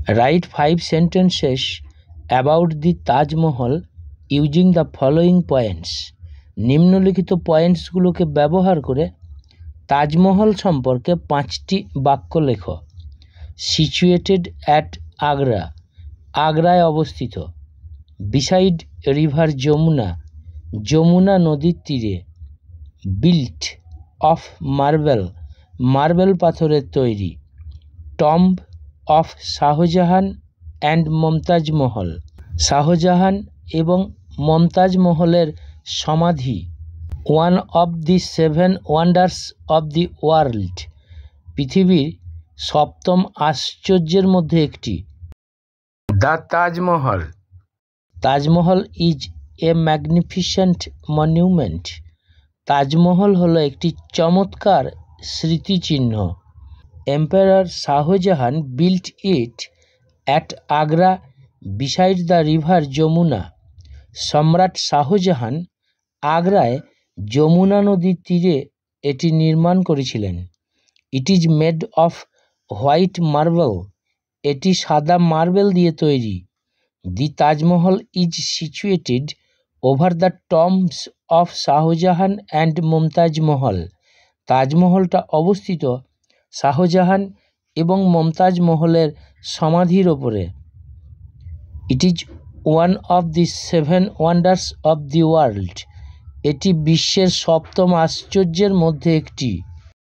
Write 5 sentences about the Taj Mahal using the following points. নিম্নলিখিত পয়েন্টসগুলোকে ব্যবহার করে তাজমহল সম্পর্কে 5টি বাক্য লেখো। সিচুয়েটেড অ্যাট আগ্রা, আগ্রায় অবস্থিত। বিসাইড রিভার যমুনা, যমুনা নদীর তীরে। বিল্ট অফ মার্বেল, মার্বেল পাথরের তৈরি। Tomb of Shahjahan and Mumtaz Mahal, Shahjahan এবং মমতাজ মহলের সমাধি। One of the 7 wonders of the world, পৃথিবীর 7ম আশ্চর্যের মধ্যে একটি। The Taj Mahal, Taj Mahal is a magnificent monument, Taj Mahal হলো একটি চমৎকার স্মৃতিচিহ্ন। Empire Shahjahan built it at Agra beside the river Yamuna, সম্রাট শাহজাহান আগ্রায় যমুনা নদীর তীরে এটি নির্মাণ করেছিলেন। It is made of white marble, এটি সাদা মার্বেল দিয়ে তৈরি। দি Taj Mahal is situated over the tombs of Shahjahan and Mumtaz Mahal, তাজমহলটা অবস্থিত শাহজাহান এবং মমতাজ মহলের সমাধির ওপরে। It is one of the 7 wonders of the world, এটি বিশ্বের 7ম আশ্চর্যের মধ্যে একটি।